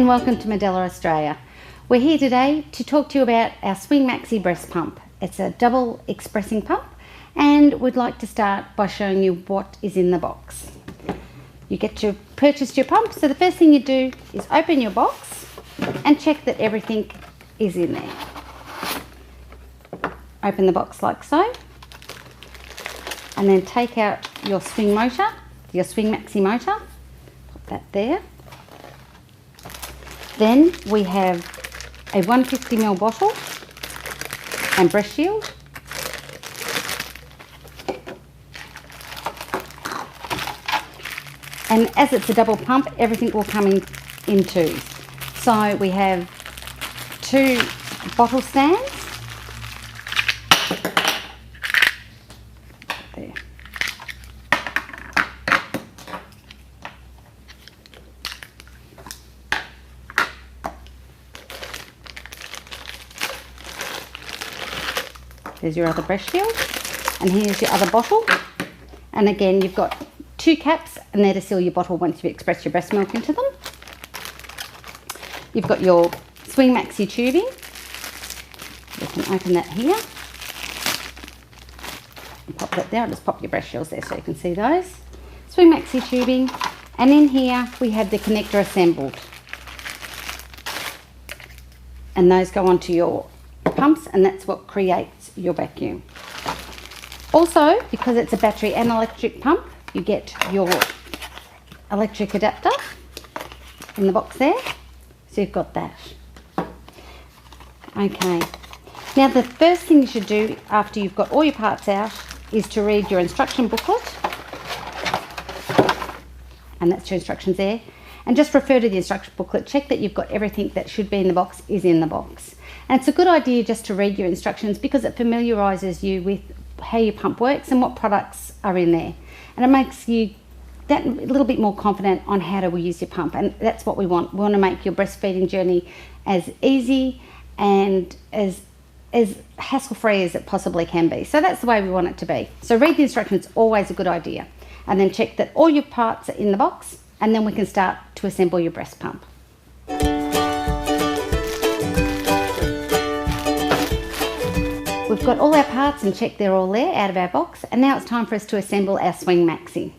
and welcome to Medela, Australia. We're here today to talk to you about our Swing Maxi breast pump. It's a double expressing pump, and we'd like to start by showing you what is in the box. You get to purchase your pump, so the first thing you do is open your box and check that everything is in there. Open the box like so, and then take out your swing motor, your Swing Maxi motor, put that there. Then we have a 150ml bottle and breast shield. And as it's a double pump, everything will come in twos. So we have 2 bottle stands. There. There's your other breast shield, and here's your other bottle. And again, you've got 2 caps, and they're to seal your bottle once you've expressed your breast milk into them. You've got your Swing Maxi tubing. You can open that here. And pop that there. I'll just pop your breast shields there so you can see those. Swing Maxi tubing. And in here we have the connector assembled. And those go onto your pumps, and that's what creates your vacuum. Also, because it's a battery and electric pump, you get your electric adapter in the box there. So you've got that. Okay. Now the first thing you should do after you've got all your parts out is to read your instruction booklet. And that's your instructions there. And just refer to the instruction booklet. Check that you've got everything that should be in the box is in the box. And it's a good idea just to read your instructions because it familiarises you with how your pump works and what products are in there. And it makes you that a little bit more confident on how to use your pump. And that's what we want. We want to make your breastfeeding journey as easy and as hassle-free as it possibly can be. So that's the way we want it to be. So read the instructions, always a good idea. And then check that all your parts are in the box, and then we can start to assemble your breast pump. We've got all our parts and checked they're all there out of our box, and now it's time for us to assemble our Swing Maxi.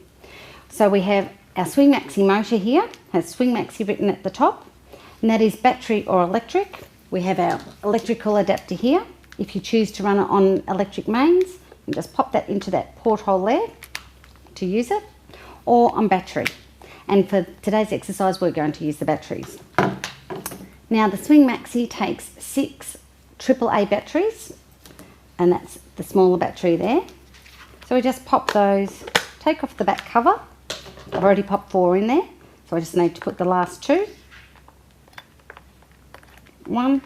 So we have our Swing Maxi motor here, has Swing Maxi written at the top, and that is battery or electric. We have our electrical adapter here. If you choose to run it on electric mains, you just pop that into that porthole there to use it, or on battery. And for today's exercise, we're going to use the batteries. Now the Swing Maxi takes 6 AAA batteries, and that's the smaller battery there. So we just pop those, take off the back cover. I've already popped 4 in there, so I just need to put the last 2. 1,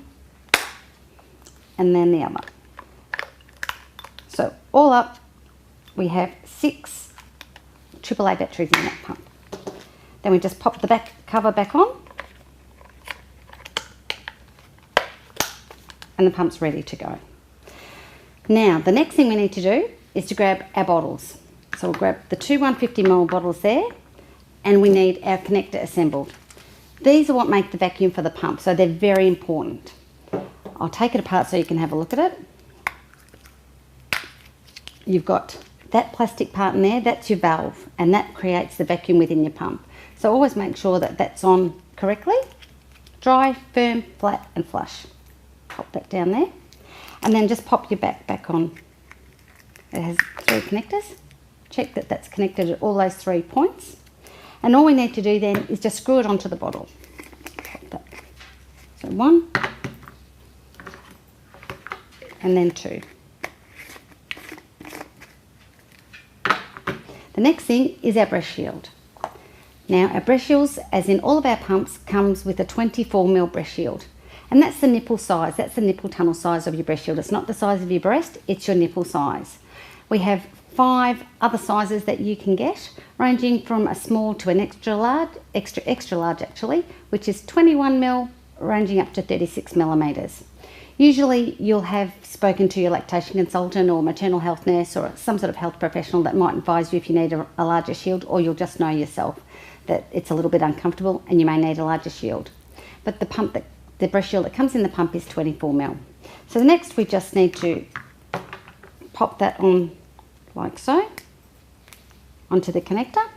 and then the other. So all up, we have 6 AAA batteries in that pump. Then we just pop the back cover back on, and the pump's ready to go. Now, the next thing we need to do is to grab our bottles. So we'll grab the 2 150ml bottles there, and we need our connector assembled. These are what make the vacuum for the pump, so they're very important. I'll take it apart so you can have a look at it. You've got that plastic part in there, that's your valve, and that creates the vacuum within your pump. So always make sure that that's on correctly. Dry, firm, flat and flush. Pop that down there. And then just pop your back on. It has 3 connectors. Check that that's connected at all those 3 points. And all we need to do then is just screw it onto the bottle. Pop that. So 1, and then 2. The next thing is our breast shield. Now our breast shields, as in all of our pumps, comes with a 24ml breast shield. And that's the nipple size, that's the nipple tunnel size of your breast shield. It's not the size of your breast, it's your nipple size. We have 5 other sizes that you can get, ranging from a small to an extra large actually, which is 21ml, ranging up to 36mm. Usually you'll have spoken to your lactation consultant or maternal health nurse or some sort of health professional that might advise you if you need a larger shield, or you'll just know yourself that it's a little bit uncomfortable and you may need a larger shield. but the breast shield that comes in the pump is 24 ml. So next we just need to pop that on like so, onto the connector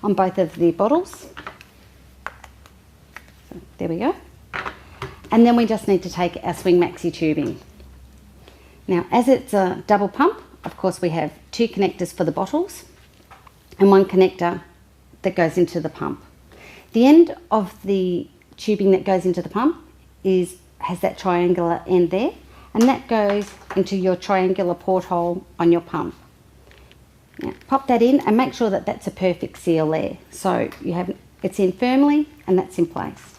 on both of the bottles. So there we go. And then we just need to take our Swing Maxi tubing. Now, as it's a double pump, of course we have 2 connectors for the bottles and 1 connector that goes into the pump. The end of the tubing that goes into the pump has that triangular end there, and that goes into your triangular porthole on your pump. Now, pop that in and make sure that that's a perfect seal there. So it's in firmly and that's in place.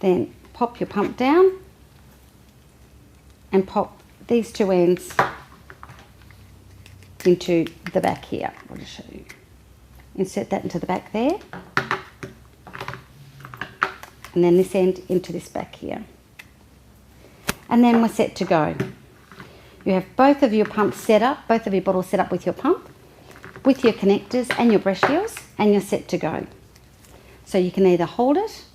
Then pop your pump down and pop these 2 ends into the back here. I'll just show you. Insert that into the back there, and then this end into this back here. And then we're set to go. You have both of your pumps set up, both of your bottles set up with your pump, with your connectors and your breast shields, and you're set to go. So you can either hold it,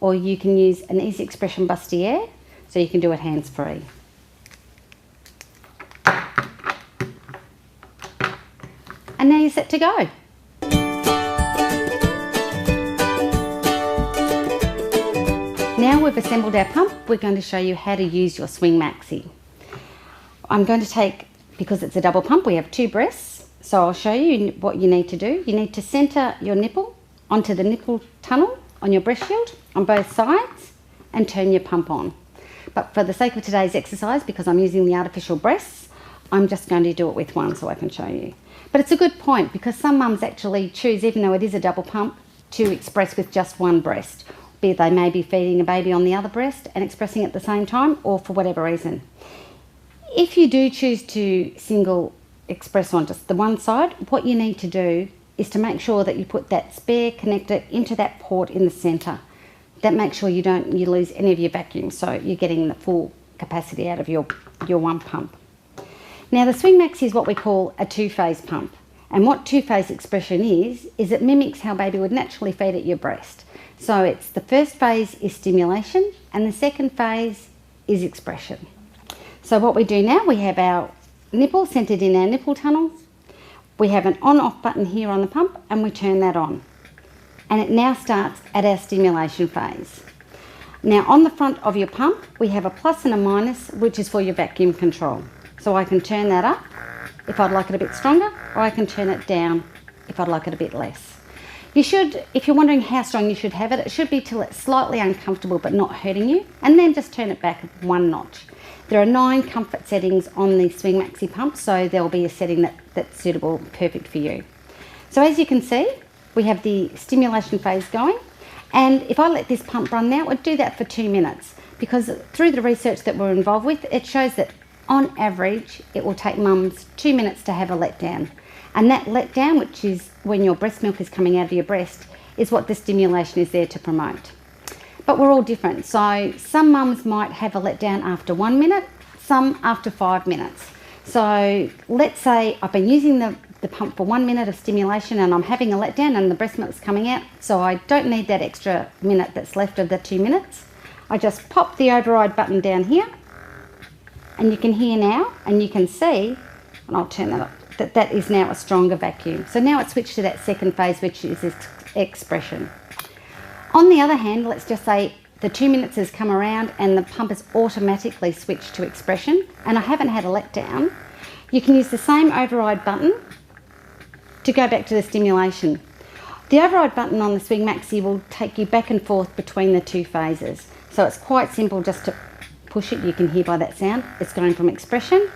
or you can use an easy expression bustier, so you can do it hands-free. And now you're set to go. Now we've assembled our pump, we're going to show you how to use your Swing Maxi. I'm going to take, because it's a double pump, we have 2 breasts, so I'll show you what you need to do. You need to centre your nipple onto the nipple tunnel on your breast shield on both sides and turn your pump on. But for the sake of today's exercise, because I'm using the artificial breasts, I'm just going to do it with 1 so I can show you. But it's a good point, because some mums actually choose, even though it is a double pump, to express with just 1 breast. Be they may be feeding a baby on the other breast and expressing at the same time, or for whatever reason. If you do choose to single express on just the one side, what you need to do is to make sure that you put that spare connector into that port in the centre. That makes sure you lose any of your vacuum, so you're getting the full capacity out of your 1 pump. Now the Swing Maxi is what we call a 2-phase pump, and what 2-phase expression is it mimics how baby would naturally feed at your breast. So it's the first phase is stimulation and the second phase is expression. So what we do now, we have our nipple centered in our nipple tunnels. We have an on-off button here on the pump and we turn that on. And it now starts at our stimulation phase. Now on the front of your pump, we have a plus and a minus, which is for your vacuum control. So I can turn that up if I'd like it a bit stronger, or I can turn it down if I'd like it a bit less. You should, if you're wondering how strong you should have it, it should be till it's slightly uncomfortable but not hurting you, and then just turn it back 1 notch. There are 9 comfort settings on the Swing Maxi pump, so there will be a setting that's suitable, perfect for you. So as you can see, we have the stimulation phase going, and if I let this pump run now, I'd do that for 2 minutes, because through the research that we're involved with, it shows that on average, it will take mums 2 minutes to have a letdown. And that letdown, which is when your breast milk is coming out of your breast, is what the stimulation is there to promote. But we're all different. So some mums might have a letdown after 1 minute, some after 5 minutes. So let's say I've been using the pump for 1 minute of stimulation and I'm having a letdown and the breast milk's coming out, so I don't need that extra minute that's left of the 2 minutes. I just pop the override button down here, and you can hear now, and you can see, and I'll turn that up, that is now a stronger vacuum. So now it's switched to that second phase, which is expression. On the other hand, let's just say the 2 minutes has come around and the pump has automatically switched to expression, and I haven't had a letdown. You can use the same override button to go back to the stimulation. The override button on the Swing Maxi will take you back and forth between the 2 phases. So it's quite simple just to push it. You can hear by that sound, it's going from expression,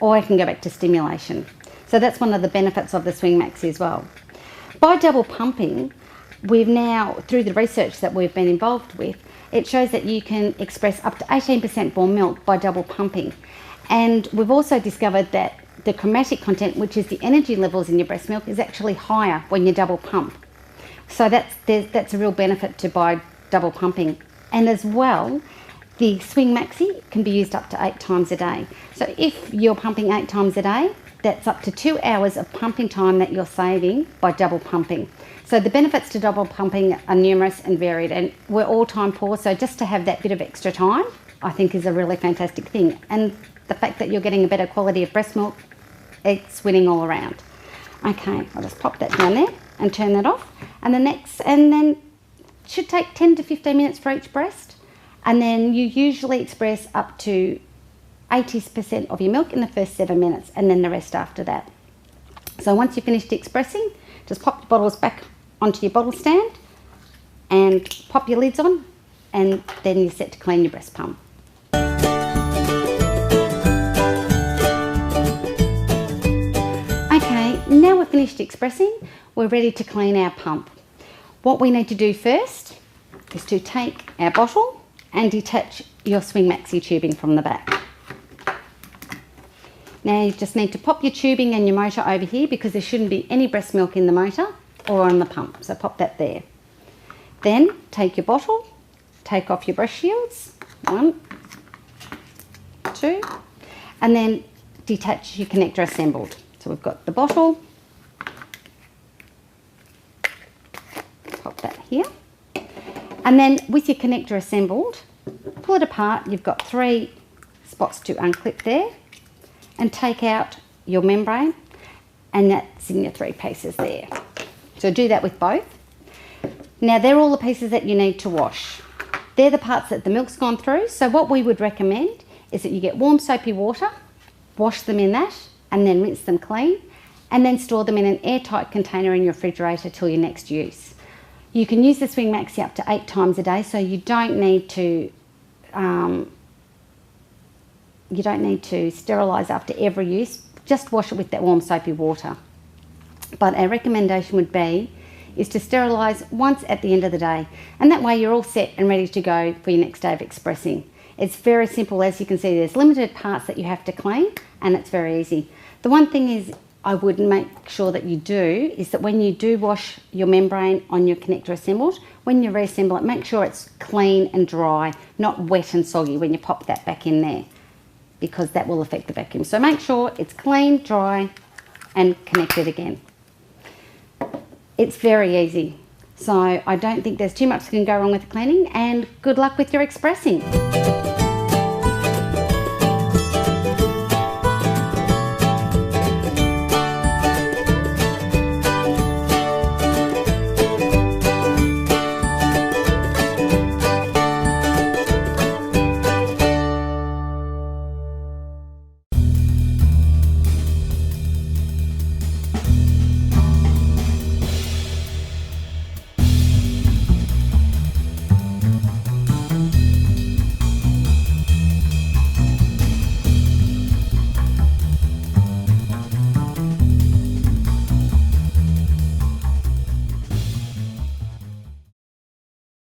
or I can go back to stimulation. So that's one of the benefits of the Swing Maxi as well. By double pumping, we've now, through the research that we've been involved with, it shows that you can express up to 18% more milk by double pumping. And we've also discovered that the chromatic content, which is the energy levels in your breast milk, is actually higher when you double pump. So that's a real benefit to by double pumping. And as well, the Swing Maxi can be used up to 8 times a day. So if you're pumping 8 times a day, that's up to 2 hours of pumping time that you're saving by double pumping. So the benefits to double pumping are numerous and varied, and we're all time poor, so just to have that bit of extra time, I think is a really fantastic thing. And the fact that you're getting a better quality of breast milk, it's winning all around. Okay, I'll just pop that down there and turn that off. And then it should take 10 to 15 minutes for each breast. And then you usually express up to 80% of your milk in the first 7 minutes, and then the rest after that. So once you've finished expressing, just pop your bottles back onto your bottle stand and pop your lids on, and then you're set to clean your breast pump. Okay, now we're finished expressing, we're ready to clean our pump. What we need to do first is to take our bottle and detach your Swing Maxi tubing from the back. Now you just need to pop your tubing and your motor over here, because there shouldn't be any breast milk in the motor or on the pump, so pop that there. Then take your bottle, take off your breast shields, 1, 2, and then detach your connector assembled. So we've got the bottle, pop that here, and then with your connector assembled, pull it apart. You've got 3 spots to unclip there, and take out your membrane, and that's in your 3 pieces there. So do that with both. Now they're all the pieces that you need to wash. They're the parts that the milk's gone through, so what we would recommend is that you get warm soapy water, wash them in that, and then rinse them clean, and then store them in an airtight container in your refrigerator till your next use. You can use the Swing Maxi up to 8 times a day, so you don't need to sterilise after every use. Just wash it with that warm soapy water. But our recommendation would be is to sterilise once at the end of the day, and that way you're all set and ready to go for your next day of expressing. It's very simple. As you can see, there's limited parts that you have to clean, and it's very easy. The one thing is I would make sure that you do is that when you do wash your membrane on your connector assembled, when you reassemble it, make sure it's clean and dry, not wet and soggy when you pop that back in there, because that will affect the vacuum. So make sure it's clean, dry, and connected again. It's very easy. So I don't think there's too much that can go wrong with the cleaning, and good luck with your expressing.